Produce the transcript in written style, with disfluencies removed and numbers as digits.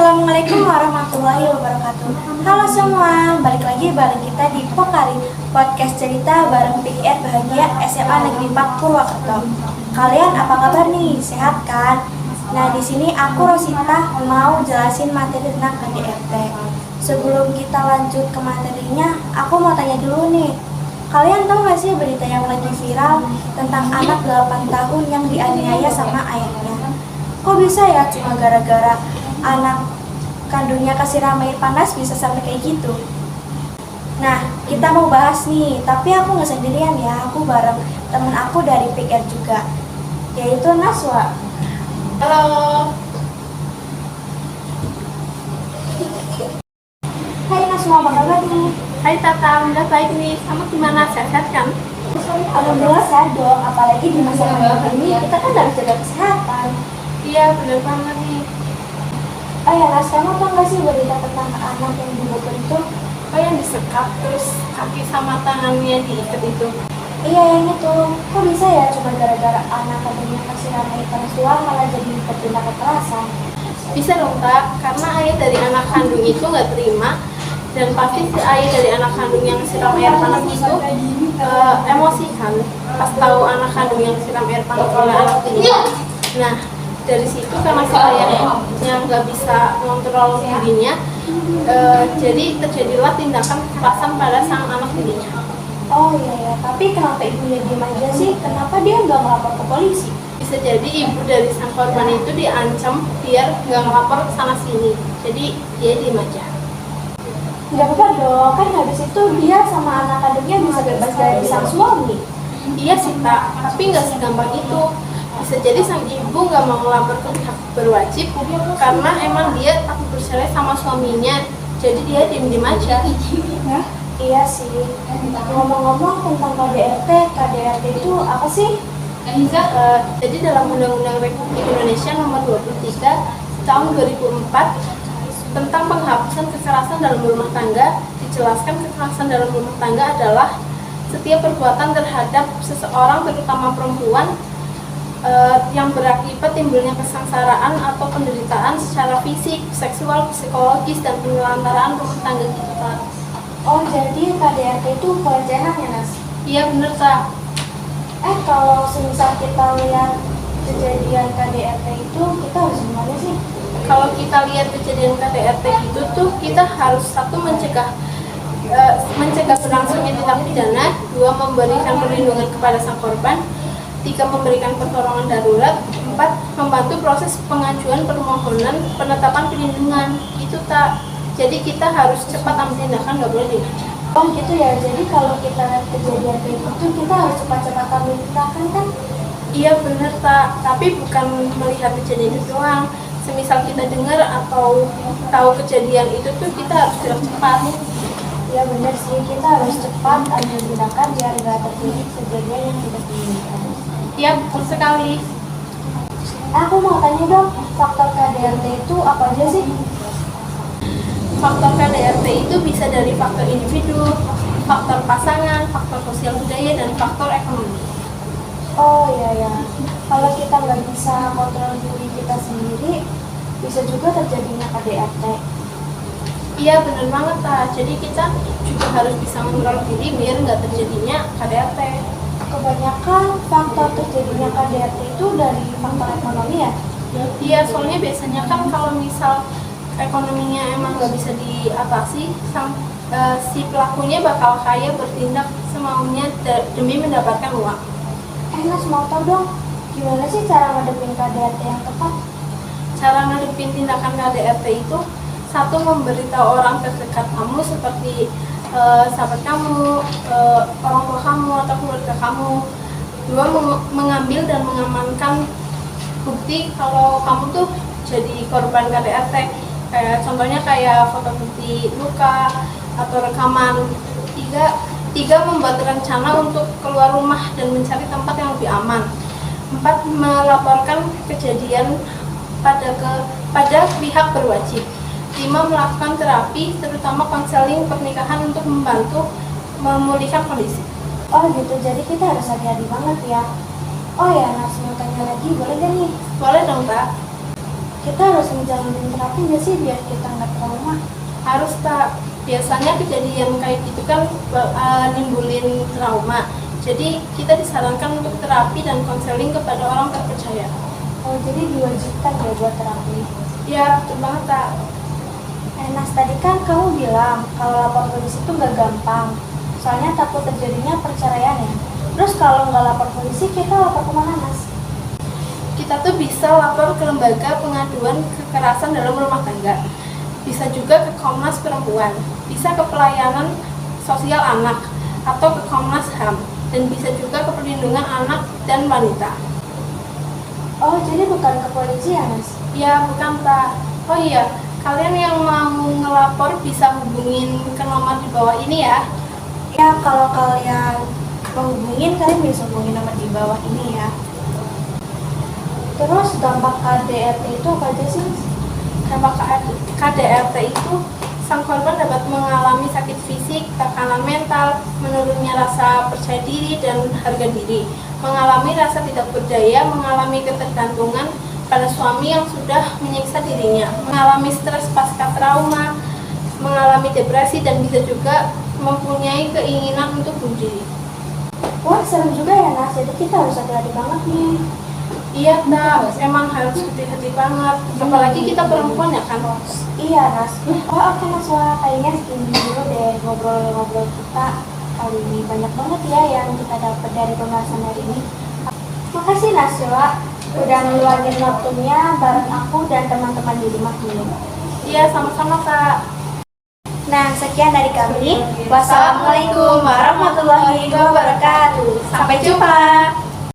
Assalamualaikum warahmatullahi wabarakatuh. Halo semua, balik lagi bareng kita di Pokari Podcast Cerita bareng PIR Bahagia SMA Negeri 4 Purwakarta. Kalian apa kabar nih? Sehat kan? Nah, di sini aku Rosita mau jelasin materi tentang KDRT. Sebelum kita lanjut ke materinya, aku mau tanya dulu nih. Kalian tahu gak sih berita yang lagi viral tentang anak 8 tahun yang dianiaya sama ayahnya? Kok bisa ya cuma gara-gara anak kandungnya kesiram air panas bisa sampai kayak gitu? Nah, kita mau bahas nih, tapi aku nggak sendirian ya, aku bareng temen aku dari PIR juga, yaitu Naswa. Halo. Hai Naswa, apa kabar nih? Hai Tata, udah baik nih. Kamu gimana? Sehat kan? Alhamdulillah sehat dong, apalagi di masa pandemi ini kita kan harus jaga kesehatan. Iya, bener banget nih. Oh ya Nas, kamu tau nggak sih berita tentang anak yang dibekuk itu? Oh, yang disekap terus kaki sama tangannya diikat itu. Iya yang itu, kok bisa ya cuma gara-gara anak kandungnya kesiram air panas doang malah jadi bertindak kekerasan? Bisa dong Kak, karena ayah dari anak kandung itu nggak terima. Dan pasti si ayah dari anak kandung yang siram air panas itu emosi kan pas tahu anak kandung yang siram air panas oleh anak tirinya. Nah, dari situ karena si ayahnya yang nggak bisa mengontrol dirinya, jadi terjadilah tindakan kekerasan pada sang anak tirinya. Oh iya ya, tapi kenapa ibunya diem aja sih? Kenapa dia nggak melapor ke polisi? Bisa jadi ibu dari sang korban itu diancam biar nggak ngelapor ke sana sini, jadi dia diem aja. Nggak apa-apa dong, kan habis itu dia sama anak kandungnya bisa bebas dari sang suami. Iya sih Kak, tapi nggak segampang itu. Bisa jadi sang ibu nggak mau melapor ke pihak berwajib karena emang dia takut bercerai sama suaminya, jadi dia diem-diem aja. Iya sih. Ngomong-ngomong tentang KDRT itu apa sih? Jadi dalam Undang-Undang Republik Indonesia Nomor 23 Tahun 2004 tentang penghapusan kekerasan dalam rumah tangga, dijelaskan kekerasan dalam rumah tangga adalah setiap perbuatan terhadap seseorang terutama perempuan yang berakibat timbulnya kesengsaraan atau penderitaan secara fisik, seksual, psikologis, dan penelantaran rumah tangga kita. Oh jadi KDRT itu pelecehan ya Nas? Iya bener Kak. Kalau semisal kita lihat kejadian KDRT itu kita harus gimana sih? Kalau kita lihat kejadian KDRT itu tuh kita harus satu mencegah berlangsungnya tindak pidana, dua memberikan perlindungan kepada sang korban, tiga memberikan pertolongan darurat, empat membantu proses pengajuan permohonan penetapan perlindungan. Itu tak. Jadi kita harus cepat ambil tindakan, nggak boleh dibaca. Oh gitu ya, jadi kalau kita lihat kejadian kayak gitu kita harus cepat-cepat ambil tindakan kan? Iya bener tak, tapi bukan melihat kejadian itu doang. Semisal kita dengar atau tahu kejadian itu tuh kita harus gerak cepat. Ya bener sih, kita harus cepat ambil tindakan biar nggak terjadi kejadian yang tidak diinginkan. Iya betul sekali. Aku mau tanya dong, faktor KDRT itu apa aja sih? Faktor KDRT itu bisa dari faktor individu, faktor pasangan, faktor sosial budaya, dan faktor ekonomi. Oh iya ya, kalau kita nggak bisa kontrol diri kita sendiri, bisa juga terjadinya KDRT. Iya benar banget tak. Jadi kita juga harus bisa mengontrol diri biar nggak terjadinya KDRT. Kebanyakan faktor terjadinya KDRT itu dari faktor ekonomi ya? Iya, soalnya biasanya kan kalau misal ekonominya emang nggak bisa diatasi, si pelakunya bakal kaya bertindak semaunya demi mendapatkan uang. Mas mau tau dong, gimana sih cara ngadepin KDRT yang tepat? Cara ngadepin tindakan KDRT itu, satu memberitahu orang terdekat kamu seperti sahabat kamu, orang tua kamu atau keluarga kamu. Dua, mengambil dan mengamankan bukti kalau kamu tuh jadi korban KDRT. Contohnya kayak foto bukti luka atau rekaman. Tiga, membuat rencana untuk keluar rumah dan mencari tempat yang lebih aman. Empat, melaporkan kejadian pada pihak berwajib. 5, melakukan terapi, terutama konseling pernikahan untuk membantu memulihkan kondisi. Oh gitu, jadi kita harus hati-hati banget ya. Oh ya, Nas mau tanya lagi, boleh gak nih? Boleh dong Kak. kita harus menjalani terapi nggak sih biar kita nggak trauma? Harus tak, biasanya kejadian kayak gitu kan nimbulin trauma. Jadi kita disarankan untuk terapi dan konseling kepada orang terpercaya. Oh, jadi diwajibkan ya buat terapi? Ya, betul banget tak. Nas, tadi kan kamu bilang kalau lapor polisi itu nggak gampang, soalnya takut terjadinya perceraian ya. Terus kalau nggak lapor polisi, kita lapor kemana, Nas? Kita tuh bisa lapor ke lembaga pengaduan kekerasan dalam rumah tangga. Bisa juga ke Komnas Perempuan, bisa ke pelayanan sosial anak, atau ke Komnas HAM, dan bisa juga ke perlindungan anak dan wanita. Oh, jadi bukan ke polisi ya, Nas? Ya, bukan tak. Oh iya, kalian yang mau ngelapor bisa hubungin ke nomor di bawah ini ya. Ya, kalau kalian menghubungin, kalian bisa hubungin nomor di bawah ini ya. Terus dampak KDRT itu apa aja sih? Dampak KDRT itu sang korban dapat mengalami sakit fisik, tekanan mental, menurunnya rasa percaya diri dan harga diri, mengalami rasa tidak berdaya, mengalami ketergantungan pada suami yang sudah menyiksa dirinya, mengalami stres pasca trauma, mengalami depresi, dan bisa juga mempunyai keinginan untuk bunuh diri. Wah, serem juga ya, Nas. Jadi kita harus hati-hati banget nih. Iya, tak, emang harus hati-hati banget, apalagi kita perempuan ya kan. Iya, Nas. Oh, oke, Nas. Wah, kayaknya segini dulu deh ngobrol-ngobrol kita kali ini. Banyak banget ya yang kita dapat dari pembahasan hari ini. Makasih, Nas, ya, udah ngeluangin waktunya bareng aku dan teman-teman di rumah dulu. Iya, sama-sama, tak. Nah, sekian dari kami. Wassalamualaikum warahmatullahi wabarakatuh. Sampai jumpa.